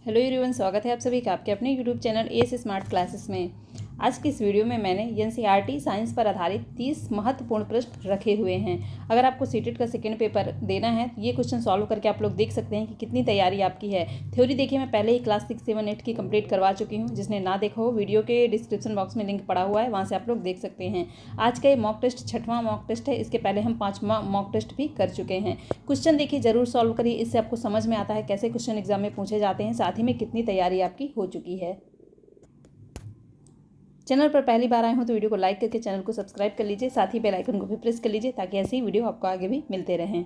Hello everyone, स्वागत है आप सभी का आपके अपने YouTube channel as smart classes में। आज की इस वीडियो में मैंने एनसीईआरटी साइंस पर आधारित 30 महत्वपूर्ण प्रश्न रखे हुए हैं। अगर आपको सीटेट का सेकेंड पेपर देना है तो ये क्वेश्चन सॉल्व करके आप लोग देख सकते हैं कि कितनी तैयारी आपकी है। थ्योरी देखिए, मैं पहले ही क्लास 6, 7, 8 की कंप्लीट करवा चुकी हूँ। जिसने ना देखा हो, वीडियो के डिस्क्रिप्शन बॉक्स में लिंक पड़ा हुआ है, वहाँ से आप लोग देख सकते हैं। आज का ये मॉक टेस्ट 6वां मॉक टेस्ट है। इसके पहले हम 5वां मॉक टेस्ट भी कर चुके हैं। क्वेश्चन देखिए, जरूर सॉल्व करिए, इससे आपको समझ में आता है कैसे क्वेश्चन एग्जाम में पूछे जाते हैं, साथ ही में कितनी तैयारी आपकी हो चुकी है। चैनल पर पहली बार आए हो तो वीडियो को लाइक करके चैनल को सब्सक्राइब कर लीजिए, साथ ही बेल आइकन को भी प्रेस कर लीजिए ताकि ऐसी वीडियो आपको आगे भी मिलते रहें।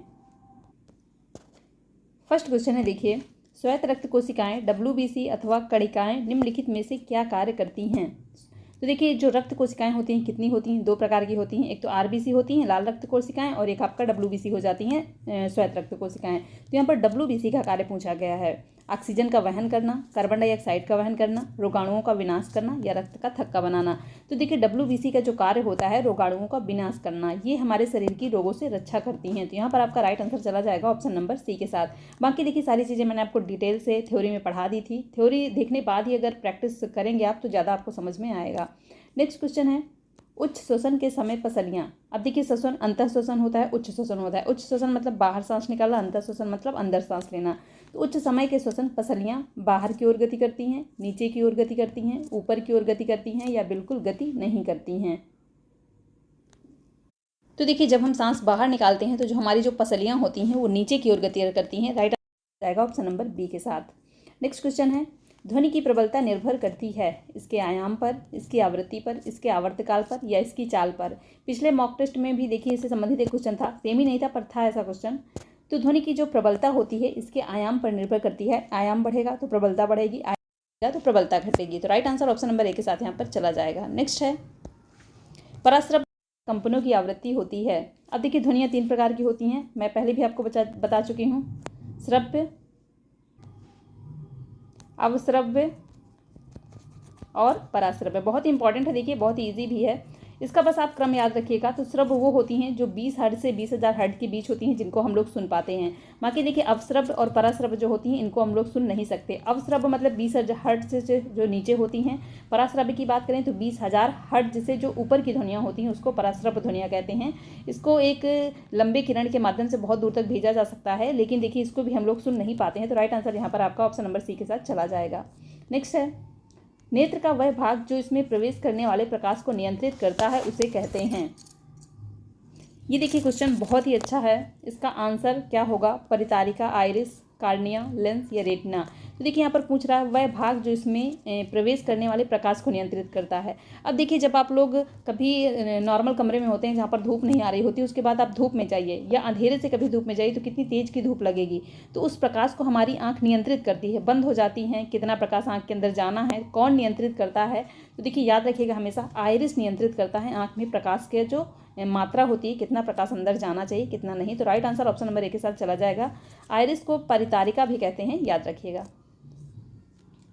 फर्स्ट क्वेश्चन है, देखिए, श्वेत रक्त कोशिकाएं WBC अथवा कणिकाएं निम्नलिखित में से क्या कार्य करती हैं। तो देखिए, जो रक्त कोशिकाएं होती हैं कितनी होती हैं, दो प्रकार की होती हैं। एक तो RBC होती हैं, लाल रक्त कोशिकाएं, और एक आपका WBC हो जाती हैं, श्वेत रक्त कोशिकाएं। तो यहाँ पर WBC का कार्य पूछा गया है। ऑक्सीजन का वहन करना, कार्बन डाइऑक्साइड का वहन करना, रोगाणुओं का विनाश करना या रक्त का थक्का बनाना। तो देखिए, WBC का जो कार्य होता है रोगाणुओं का विनाश करना, ये हमारे शरीर की रोगों से रक्षा करती हैं। तो यहाँ पर आपका राइट आंसर चला जाएगा ऑप्शन नंबर सी के साथ। बाकी देखिए, सारी चीज़ें मैंने आपको डिटेल से थ्योरी में पढ़ा दी थी। थ्योरी देखने बाद ही अगर प्रैक्टिस करेंगे आप तो ज़्यादा आपको समझ में आएगा। नेक्स्ट क्वेश्चन है, उच्च श्वसन के समय पसलियां। अब देखिए, श्वसन अंतः श्वसन होता है, उच्च श्वसन होता है। उच्च श्वसन मतलब बाहर सांस निकालना, अंतः श्वसन मतलब अंदर सांस लेना। तो उच्च समय के श्वसन पसलियां बाहर की ओर गति करती हैं, नीचे की ओर गति करती हैं, ऊपर की ओर गति करती हैं या बिल्कुल गति नहीं करती हैं। तो देखिए, जब हम सांस बाहर निकालते हैं तो जो हमारी जो पसलियां होती हैं वो नीचे की ओर गति करती हैं। राइट आंसर जाएगा ऑप्शन नंबर बी के साथ। नेक्स्ट क्वेश्चन है, ध्वनि की प्रबलता निर्भर करती है इसके आयाम पर, इसकी आवृत्ति पर, इसके आवर्तकाल पर या इसकी चाल पर। पिछले मॉक टेस्ट में भी देखिए इससे संबंधित एक क्वेश्चन था, सेम ही नहीं था पर था ऐसा क्वेश्चन। तो ध्वनि की जो प्रबलता होती है इसके आयाम पर निर्भर करती है। आयाम बढ़ेगा तो प्रबलता बढ़ेगी, आयाम घटेगा तो प्रबलता घटेगी। तो right answer option number A के साथ यहाँ पर चला जाएगा। नेक्स्ट है, पराश्रव्य कंपनों की आवृत्ति होती है। अब देखिए, ध्वनियाँ 3 प्रकार की होती हैं, मैं पहले भी आपको बता चुकी हूँ। श्रव्य, अवश्रव्य और पराश्रव्य। बहुत ही इंपॉर्टेंट है, देखिए बहुत ही ईजी भी है। इसका बस आप क्रम याद रखिएगा। तो श्रव्य वो होती हैं जो 20 हर्ट्ज से 20,000 हर्ट्ज के बीच होती हैं, जिनको हम लोग सुन पाते हैं। बाकी देखिए, अवश्रव्य और पराश्रव्य जो होती हैं इनको हम लोग सुन नहीं सकते। अवश्रव्य मतलब 20,000 हर्ट्ज से जो नीचे होती हैं। पराश्रव्य की बात करें तो 20,000 हर्ट्ज से जो ऊपर की ध्वनियाँ होती हैं उसको पराश्रव्य ध्वनियाँ कहते हैं। इसको एक लंबे किरण के माध्यम से बहुत दूर तक भेजा जा सकता है, लेकिन देखिए इसको भी हम लोग सुन नहीं पाते हैं। तो राइट आंसर यहाँ पर आपका ऑप्शन नंबर सी के साथ चला जाएगा। नेक्स्ट है, नेत्र का वह भाग जो इसमें प्रवेश करने वाले प्रकाश को नियंत्रित करता है उसे कहते हैं। ये देखिए, क्वेश्चन बहुत ही अच्छा है। इसका आंसर क्या होगा? परितारिका, आइरिस, कार्निया, लेंस या रेटिना। तो देखिए, यहाँ पर पूछ रहा है वह भाग जो इसमें प्रवेश करने वाले प्रकाश को नियंत्रित करता है। अब देखिए, जब आप लोग कभी नॉर्मल कमरे में होते हैं जहाँ पर धूप नहीं आ रही होती, उसके बाद आप धूप में जाइए या अंधेरे से कभी धूप में जाइए तो कितनी तेज की धूप लगेगी। तो उस प्रकाश को हमारी आँख नियंत्रित करती है, बंद हो जाती हैं। कितना प्रकाश आँख के अंदर जाना है, कौन नियंत्रित करता है? तो देखिए, याद रखिएगा हमेशा आइरिस नियंत्रित करता है। आँख में प्रकाश के जो मात्रा होती है, कितना प्रकाश अंदर जाना चाहिए, कितना नहीं। तो right answer option number A के साथ चला जाएगा। आइरिस को परितारिका भी कहते हैं, याद रखिएगा।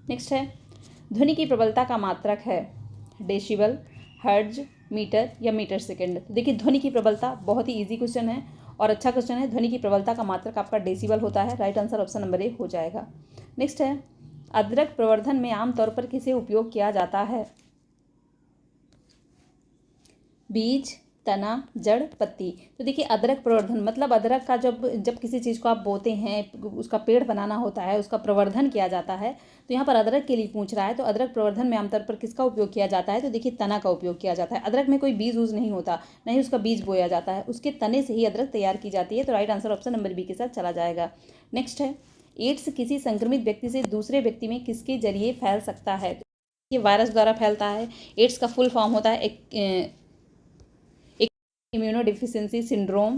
नेक्स्ट है, ध्वनि की प्रबलता का मात्रक है डेसिबल, हर्ट्ज, मीटर या मीटर सेकेंड। तो देखिए, ध्वनि की प्रबलता बहुत ही इजी क्वेश्चन है और अच्छा क्वेश्चन है। ध्वनि की प्रबलता का मात्रक आपका डेसिबल होता है। Right answer option number A हो जाएगा। नेक्स्ट है, अदरक प्रवर्धन में आमतौर पर किसे उपयोग किया जाता है? बीज, तना, जड़, पत्ती। तो देखिए, अदरक प्रवर्धन मतलब अदरक का जब किसी चीज़ को आप बोते हैं, उसका पेड़ बनाना होता है, उसका प्रवर्धन किया जाता है। तो यहाँ पर अदरक के लिए पूछ रहा है। तो अदरक प्रवर्धन में आमतौर पर किसका उपयोग किया जाता है? तो देखिए, तना का उपयोग किया जाता है। अदरक में कोई बीज ऊज नहीं होता, ना ही उसका बीज बोया जाता है, उसके तने से ही अदरक तैयार की जाती है। तो right answer option number B के साथ चला जाएगा। नेक्स्ट है, एड्स किसी संक्रमित व्यक्ति से दूसरे व्यक्ति में किसके जरिए फैल सकता है? ये वायरस द्वारा फैलता है। एड्स का फुल फॉर्म होता है इम्यूनो डिफिशियंसी सिंड्रोम।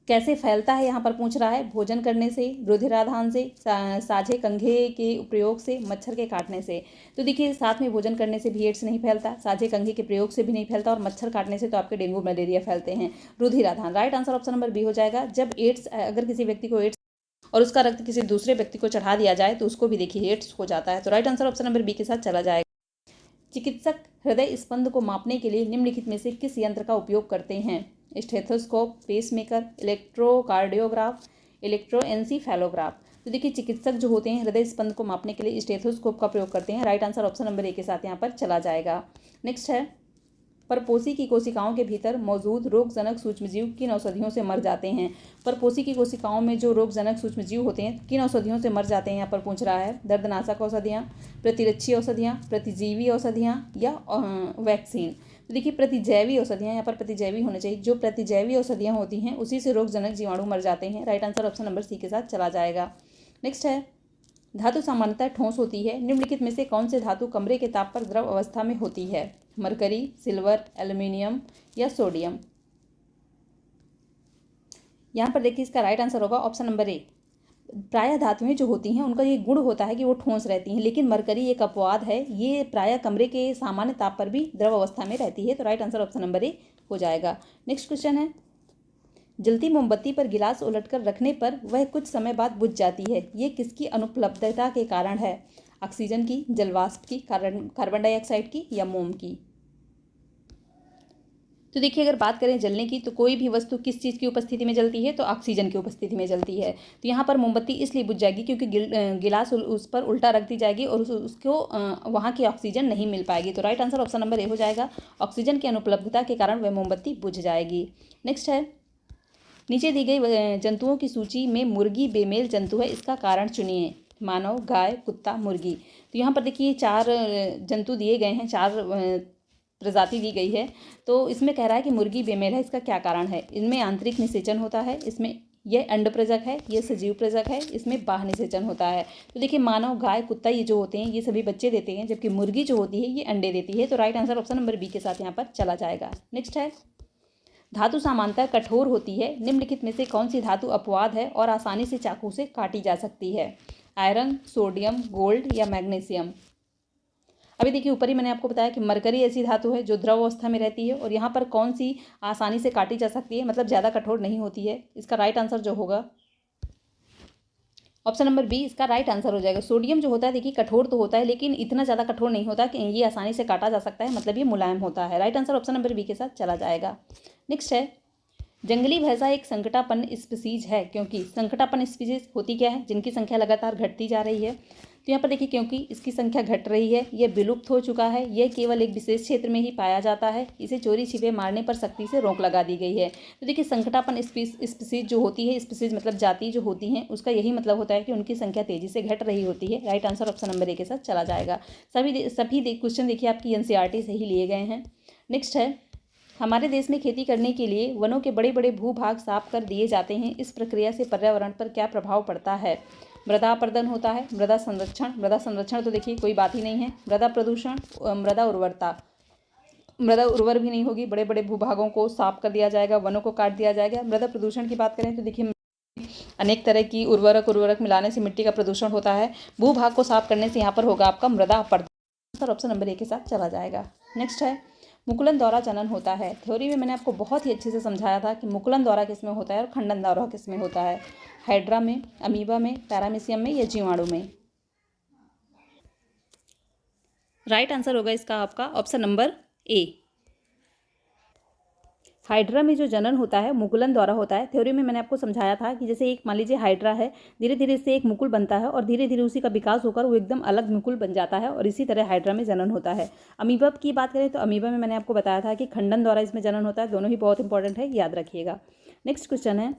कैसे फैलता है यहाँ पर पूछ रहा है? भोजन करने से, रुधिराधान से, साझे कंघे के प्रयोग से, मच्छर के काटने से। तो देखिए, साथ में भोजन करने से भी एड्स नहीं फैलता, साझे कंघे के प्रयोग से भी नहीं फैलता और मच्छर काटने से तो आपके डेंगू मलेरिया फैलते हैं। रुधिराधान, right answer option number B हो जाएगा। जब एड्स, अगर किसी व्यक्ति को एड्स और उसका रक्त किसी दूसरे व्यक्ति को चढ़ा दिया जाए तो उसको भी देखिए एड्स हो जाता है। तो right answer option number B के साथ चला जाएगा। चिकित्सक हृदय स्पंद को मापने के लिए निम्नलिखित में से किस यंत्र का उपयोग करते हैं? Stethoscope, pacemaker, electrocardiograph, electroencephalograph. तो देखिए चिकित्सक जो होते हैं हृदय स्पंद को मापने के लिए स्टेथोस्कोप का प्रयोग करते हैं। Right answer option number A के साथ यहाँ पर चला जाएगा। नेक्स्ट है, परपोषी की कोशिकाओं के भीतर मौजूद रोगजनक सूक्ष्मजीव किन औषधियों से मर जाते हैं। परपोषी की कोशिकाओं में जो रोगजनक सूक्ष्मजीव होते हैं किन औषधियों से मर जाते हैं यहाँ पर पूछ रहा है। दर्दनाशक औषधियाँ, प्रतिरक्षी औषधियाँ, प्रतिजीवी औषधियाँ या वैक्सीन। तो देखिए प्रतिजैवी औषधियाँ, यहाँ पर प्रतिजैवी होने चाहिए। जो प्रतिजैवी औषधियाँ होती हैं उसी से रोगजनक जीवाणु मर जाते हैं। Right answer option number C के साथ चला जाएगा। नेक्स्ट है, धातु सामान्यतः ठोस होती है। निम्नलिखित में से कौन से धातु कमरे के ताप पर द्रव अवस्था में होती है। मरकरी, सिल्वर, एल्युमिनियम या सोडियम। यहाँ पर देखिए इसका राइट आंसर होगा ऑप्शन नंबर ए। प्रायः धातुएं जो होती हैं उनका ये गुण होता है कि वो ठोस रहती हैं, लेकिन मरकरी एक अपवाद है, ये प्रायः कमरे के सामान्य ताप पर भी द्रव अवस्था में रहती है। तो right answer option number A हो जाएगा। नेक्स्ट क्वेश्चन है, जलती मोमबत्ती पर गिलास उलटकर रखने पर वह कुछ समय बाद बुझ जाती है, ये किसकी अनुपलब्धता के कारण है। ऑक्सीजन की, जलवाष्प की, कार्बन डाइऑक्साइड की या मोम की। तो देखिए अगर बात करें जलने की तो कोई भी वस्तु किस चीज़ की उपस्थिति में जलती है, तो ऑक्सीजन की उपस्थिति में जलती है। तो यहाँ पर मोमबत्ती इसलिए बुझ जाएगी क्योंकि गिलास उस पर उल्टा रख दी जाएगी और उसको वहाँ की ऑक्सीजन नहीं मिल पाएगी। तो right answer option number A हो जाएगा। ऑक्सीजन की अनुपलब्धता के कारण वह मोमबत्ती बुझ जाएगी। नेक्स्ट है, नीचे दी गई जंतुओं की सूची में मुर्गी बेमेल जंतु है, इसका कारण चुनिए। मानव, गाय, कुत्ता, मुर्गी। तो यहाँ पर देखिए 4 जंतु दिए गए हैं, 4 प्रजाति दी गई है। तो इसमें कह रहा है कि मुर्गी बेमेल है, इसका क्या कारण है। इनमें आंतरिक निषेचन होता है, इसमें यह अंड प्रजक है, ये सजीव प्रजक है, इसमें बाह्य निषेचन होता है। तो देखिए मानव, गाय, कुत्ता ये जो होते हैं ये सभी बच्चे देते हैं, जबकि मुर्गी जो होती है ये अंडे देती है। तो right answer option number B के साथ यहाँ पर चला जाएगा। नेक्स्ट है, धातु सामान्यतः कठोर होती है। निम्नलिखित में से कौन सी धातु अपवाद है और आसानी से चाकू से काटी जा सकती है। आयरन, सोडियम, गोल्ड या मैग्नीशियम। अभी देखिए ऊपर ही मैंने आपको बताया कि मरकरी ऐसी धातु है जो द्रव अवस्था में रहती है, और यहाँ पर कौन सी आसानी से काटी जा सकती है, मतलब ज़्यादा कठोर नहीं होती है। इसका राइट आंसर जो होगा ऑप्शन नंबर बी इसका राइट आंसर हो जाएगा। सोडियम जो होता है देखिए कठोर तो होता है, लेकिन इतना ज़्यादा कठोर नहीं होता कि ये आसानी से काटा जा सकता है, मतलब ये मुलायम होता है। Right answer option number B के साथ चला जाएगा। नेक्स्ट है, जंगली भैंसा एक संकटापन्न स्पीसीज है, क्योंकि संकटापन्न स्पीसीज होती क्या है, जिनकी संख्या लगातार घटती जा रही है। तो यहाँ पर देखिए क्योंकि इसकी संख्या घट रही है, यह विलुप्त हो चुका है, यह केवल एक विशेष क्षेत्र में ही पाया जाता है, इसे चोरी छिपे मारने पर सख्ती से रोक लगा दी गई है। तो देखिए संकटापन्न स्पीसीज जो होती है, स्पीसीज मतलब जाति जो होती हैं, उसका यही मतलब होता है कि उनकी संख्या तेजी से घट रही होती है। Right answer option number A के साथ चला जाएगा। सभी क्वेश्चन देखिए आपकी एनसीईआरटी से ही लिए गए हैं। नेक्स्ट है, हमारे देश में खेती करने के लिए वनों के बड़े बड़े भूभाग साफ कर दिए जाते हैं, इस प्रक्रिया से पर्यावरण पर क्या प्रभाव पड़ता है। मृदा अपरदन होता है, मृदा संरक्षण तो देखिए कोई बात ही नहीं है, मृदा प्रदूषण, मृदा उर्वरता, मृदा उर्वर भी नहीं होगी। बड़े बड़े भूभागों को साफ कर दिया जाएगा, वनों को काट दिया जाएगा। मृदा प्रदूषण की बात करें तो देखिए अनेक तरह की उर्वरक मिलाने से मिट्टी का प्रदूषण होता है। भूभाग को साफ करने से यहाँ पर होगा आपका मृदा अपरदन। ऑप्शन नंबर ए के साथ चला जाएगा। नेक्स्ट है, मुकुलन द्वारा जनन होता है। थ्योरी में मैंने आपको बहुत ही अच्छे से समझाया था कि मुकुलन द्वारा किस में होता है और खंडन द्वारा किस में होता है। हाइड्रा में, अमीबा में, पैरामीशियम में या जीवाणु में। राइट आंसर होगा इसका आपका ऑप्शन नंबर ए। हाइड्रा में जो जनन होता है मुकुलन द्वारा होता है। थ्योरी में मैंने आपको समझाया था कि जैसे एक मान लीजिए हाइड्रा है, धीरे धीरे इससे एक मुकुल बनता है और धीरे धीरे उसी का विकास होकर वो एकदम अलग मुकुल बन जाता है, और इसी तरह हाइड्रा में जनन होता है। अमीबा की बात करें तो अमीबा में मैंने आपको बताया था कि खंडन द्वारा इसमें जनन होता है। दोनों ही बहुत इंपॉर्टेंट है, याद रखिएगा। नेक्स्ट क्वेश्चन है,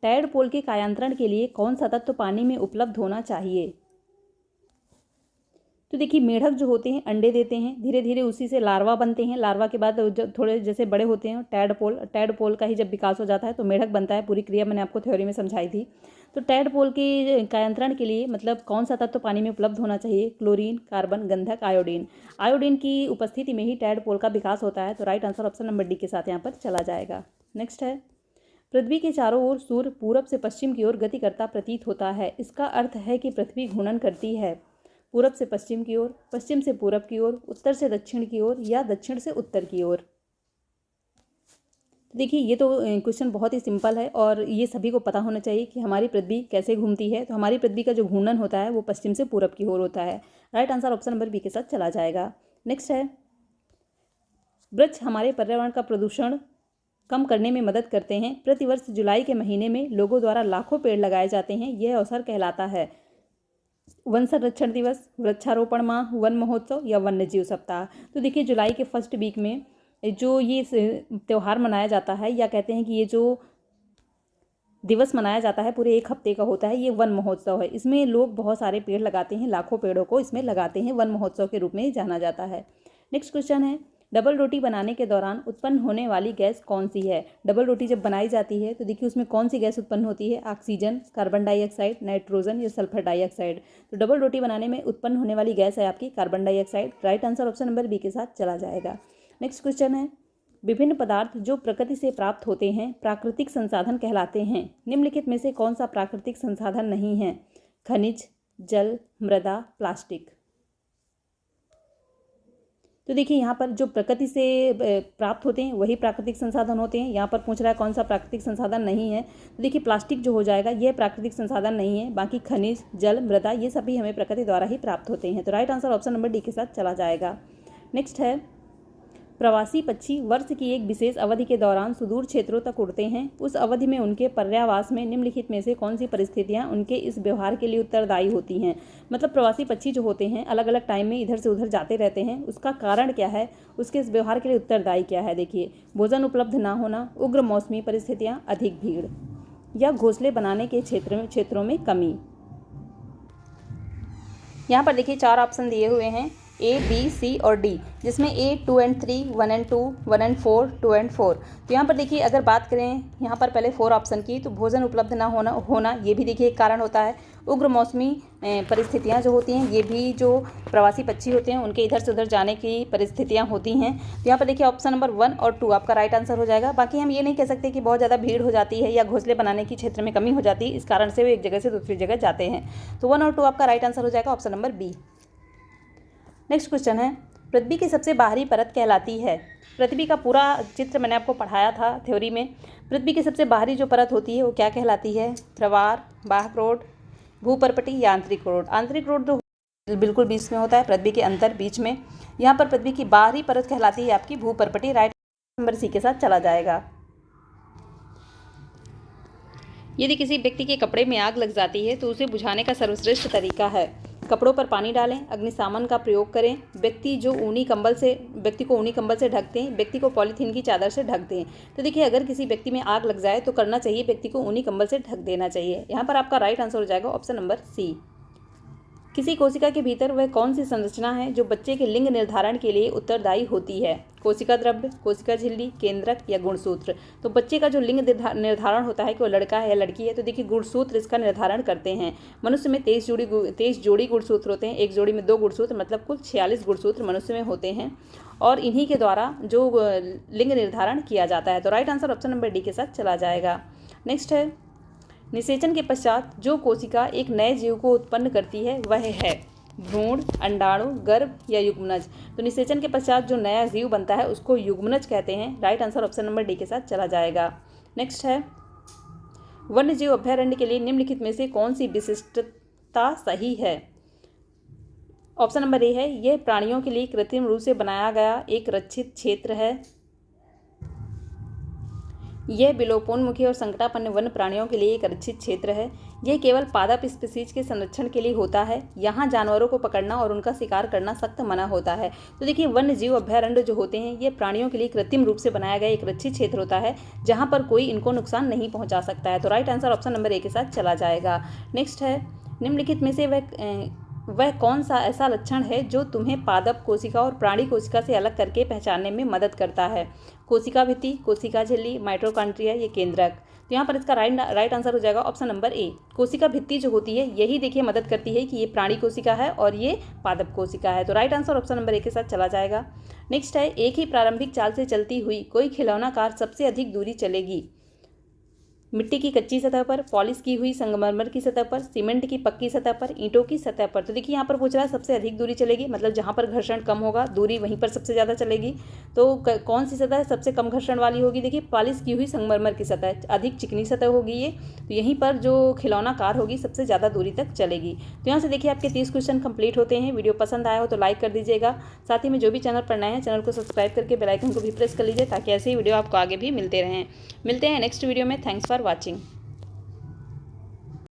टैडपोल के कायांतरण के लिए कौन सा तत्व पानी में उपलब्ध होना चाहिए। तो देखिए मेढक जो होते हैं अंडे देते हैं, धीरे धीरे उसी से लार्वा बनते हैं, लार्वा के बाद जब थोड़े जैसे बड़े होते हैं टैडपोल का ही जब विकास हो जाता है तो मेढक बनता है। पूरी क्रिया मैंने आपको थ्योरी में समझाई थी। तो टैडपोल के कायांतरण के लिए मतलब कौन सा तत्व पानी में उपलब्ध होना चाहिए। क्लोरीन, कार्बन, गंधक, आयोडीन। आयोडीन की उपस्थिति में ही टैडपोल का विकास होता है। तो right answer option number D के साथ यहाँ पर चला जाएगा। नेक्स्ट है, पृथ्वी के चारों ओर सूर्य पूरब से पश्चिम की ओर गति करता प्रतीत होता है, इसका अर्थ है कि पृथ्वी घूर्णन करती है पूरब से पश्चिम की ओर, पश्चिम से पूरब की ओर, उत्तर से दक्षिण की ओर या दक्षिण से उत्तर की ओर। देखिए ये तो क्वेश्चन बहुत ही सिंपल है और ये सभी को पता होना चाहिए कि हमारी पृथ्वी कैसे घूमती है। तो हमारी पृथ्वी का जो घूर्णन होता है वो पश्चिम से पूरब की ओर होता है। Right answer option number B के साथ चला जाएगा। नेक्स्ट है, वृक्ष हमारे पर्यावरण का प्रदूषण कम करने में मदद करते हैं। प्रतिवर्ष जुलाई के महीने में लोगों द्वारा लाखों पेड़ लगाए जाते हैं। यह अवसर कहलाता है वन संरक्षण दिवस, वृक्षारोपण माह, वन महोत्सव या वन्य जीव सप्ताह। तो देखिए जुलाई के फर्स्ट वीक में जो ये त्यौहार मनाया जाता है, या कहते हैं कि ये जो दिवस मनाया जाता है पूरे 1 हफ्ते का होता है, ये वन महोत्सव है। इसमें लोग बहुत सारे पेड़ लगाते हैं, लाखों पेड़ों को इसमें लगाते हैं, वन महोत्सव के रूप में जाना जाता है। नेक्स्ट क्वेश्चन है, डबल रोटी बनाने के दौरान उत्पन्न होने वाली गैस कौन सी है? डबल रोटी जब बनाई जाती है तो देखिए उसमें कौन सी गैस उत्पन्न होती है? ऑक्सीजन, कार्बन डाइऑक्साइड, नाइट्रोजन या सल्फर डाइऑक्साइड। तो डबल रोटी बनाने में उत्पन्न होने वाली गैस है आपकी carbon dioxide. Right answer option number B के साथ चला जाएगा। नेक्स्ट क्वेश्चन है, विभिन्न पदार्थ जो प्रकृति से प्राप्त होते हैं प्राकृतिक संसाधन कहलाते हैं। निम्नलिखित में से कौन सा प्राकृतिक संसाधन नहीं है? खनिज, जल, मृदा, प्लास्टिक। तो देखिए यहाँ पर जो प्रकृति से प्राप्त होते हैं वही प्राकृतिक संसाधन होते हैं। यहाँ पर पूछ रहा है कौन सा प्राकृतिक संसाधन नहीं है, तो देखिए प्लास्टिक जो हो जाएगा ये प्राकृतिक संसाधन नहीं है। बाकी खनिज, जल, मृदा ये सभी हमें प्रकृति द्वारा ही प्राप्त होते हैं। तो right answer option number D के साथ चला जाएगा। नेक्स्ट है, प्रवासी पक्षी वर्ष की एक विशेष अवधि के दौरान सुदूर क्षेत्रों तक उड़ते हैं। उस अवधि में उनके पर्यावास में निम्नलिखित में से कौन सी परिस्थितियां उनके इस व्यवहार के लिए उत्तरदायी होती हैं? मतलब प्रवासी पक्षी जो होते हैं अलग अलग टाइम में इधर से उधर जाते रहते हैं, उसका कारण क्या है, उसके इस व्यवहार के लिए उत्तरदायी क्या है? देखिए, भोजन उपलब्ध ना होना, उग्र मौसमी परिस्थितियां, अधिक भीड़, या घोंसले बनाने के क्षेत्रों में कमी। यहाँ पर देखिए 4 ऑप्शन दिए हुए हैं, A, B, C और D, जिसमें A 2 and 3, 1 and 2, 1 and 4, 2 and 4। तो यहाँ पर देखिए अगर बात करें यहाँ पर पहले 4 ऑप्शन की, तो भोजन उपलब्ध ना होना ये भी देखिए एक कारण होता है। उग्र मौसमी परिस्थितियाँ जो होती हैं, ये भी जो प्रवासी पक्षी होते हैं उनके इधर से उधर जाने की परिस्थितियाँ होती हैं। तो यहाँ पर देखिए ऑप्शन नंबर 1 और 2 आपका राइट आंसर हो जाएगा। बाकी हम ये नहीं कह सकते कि बहुत ज़्यादा भीड़ हो जाती है या घोंसले बनाने की क्षेत्र में कमी हो जाती है, इस कारण से वो एक जगह से दूसरी जगह जाते हैं। तो 1 और 2 आपका राइट आंसर हो जाएगा, option number B. Next question है, पृथ्वी की सबसे बाहरी परत कहलाती है। पृथ्वी का पूरा चित्र मैंने आपको पढ़ाया था थ्योरी में। पृथ्वी की सबसे बाहरी जो परत होती है वो क्या कहलाती है? प्रवार, बाह्य रोड, भूपर्पटी या आंतरिक रोड। आंतरिक रोड जो बिल्कुल बीच में होता है, पृथ्वी के अंदर बीच में, यहाँ पर पृथ्वी की बाहरी परत कहलाती है आपकी भूपर्पटी। राइट नंबर सी के साथ चला जाएगा। यदि किसी व्यक्ति के कपड़े में आग लग जाती है तो उसे बुझाने का सर्वश्रेष्ठ तरीका है, कपड़ों पर पानी डालें, अग्निशामन का प्रयोग करें, व्यक्ति को ऊनी कंबल से ढक दें, व्यक्ति को पॉलीथीन की चादर से ढक दें। तो देखिए अगर किसी व्यक्ति में आग लग जाए तो करना चाहिए व्यक्ति को ऊनी कंबल से ढक देना चाहिए। यहाँ पर आपका राइट आंसर हो जाएगा ऑप्शन नंबर सी। किसी कोशिका के भीतर वह कौन सी संरचना है जो बच्चे के लिंग निर्धारण के लिए उत्तरदायी होती है? कोशिका द्रव्य, कोशिका झिल्ली, केंद्रक या गुणसूत्र। तो बच्चे का जो लिंग निर्धारण होता है कि वो लड़का है या लड़की है, तो देखिए गुणसूत्र इसका निर्धारण करते हैं। मनुष्य में 23 जोड़ी गुणसूत्र होते हैं, एक जोड़ी में 2 गुणसूत्र, मतलब कुल 46 गुणसूत्र मनुष्य में होते हैं, और इन्हीं के द्वारा जो लिंग निर्धारण किया जाता है। तो right answer option number D के साथ चला जाएगा। नेक्स्ट है, निषेचन के पश्चात जो कोशिका एक नए जीव को उत्पन्न करती है वह है भ्रूण, अंडाणु, गर्भ या युग्मनज। तो निषेचन के पश्चात जो नया जीव बनता है उसको युग्मनज कहते हैं। Right answer option number D के साथ चला जाएगा। नेक्स्ट है, वन्य जीव अभयारण्य के लिए निम्नलिखित में से कौन सी विशिष्टता सही है? ऑप्शन नंबर ए है, यह प्राणियों के लिए कृत्रिम रूप से बनाया गया एक रक्षित क्षेत्र है। यह विलोपोन्मुखी और संकटापन्न वन्य प्राणियों के लिए एक रक्षित क्षेत्र है। यह केवल पादप स्पीशीज के संरक्षण के लिए होता है। यहाँ जानवरों को पकड़ना और उनका शिकार करना सख्त मना होता है। तो देखिए वन्य जीव अभयारण्य जो होते हैं ये प्राणियों के लिए कृत्रिम रूप से बनाया गया एक रक्षित क्षेत्र होता है, जहाँ पर कोई इनको नुकसान नहीं पहुँचा सकता है। तो right answer option number A के साथ चला जाएगा। नेक्स्ट है, निम्नलिखित में से वह कौन सा ऐसा लक्षण है जो तुम्हें पादप कोशिका और प्राणी कोशिका से अलग करके पहचानने में मदद करता है? कोशिका भित्ति, कोशिका झिल्ली, माइटोकॉन्ड्रिया या केंद्रक। तो यहाँ पर इसका राइट आंसर हो जाएगा ऑप्शन नंबर ए। कोशिका भित्ति जो होती है यही देखिए मदद करती है कि ये प्राणी कोशिका है और ये पादप कोशिका है। तो right answer option number A के साथ चला जाएगा। नेक्स्ट है, एक ही प्रारंभिक चाल से चलती हुई कोई खिलौना कार सबसे अधिक दूरी चलेगी। मिट्टी की कच्ची सतह पर, पॉलिश की हुई संगमरमर की सतह पर, सीमेंट की पक्की सतह पर, ईंटों की सतह पर। तो देखिए यहाँ पर पूछ रहा है सबसे अधिक दूरी चलेगी, मतलब जहाँ पर घर्षण कम होगा दूरी वहीं पर सबसे ज़्यादा चलेगी। तो कौन सी सतह सबसे कम घर्षण वाली होगी? देखिए पॉलिश की हुई संगमरमर की सतह, अधिक चिकनी सतह होगी ये, तो यहीं पर जो खिलौना कार होगी सबसे ज़्यादा दूरी तक चलेगी। तो यहाँ से देखिए आपके 30 क्वेश्चन कंप्लीट होते हैं। वीडियो पसंद आया हो तो लाइक कर दीजिएगा। साथ ही में जो भी चैनल पर नए हैं चैनल को सब्सक्राइब करके बेल आइकन को भी प्रेस कर लीजिए ताकि ऐसे ही वीडियो आपको आगे भी मिलते रहें। मिलते हैं नेक्स्ट वीडियो में। Thanks for watching.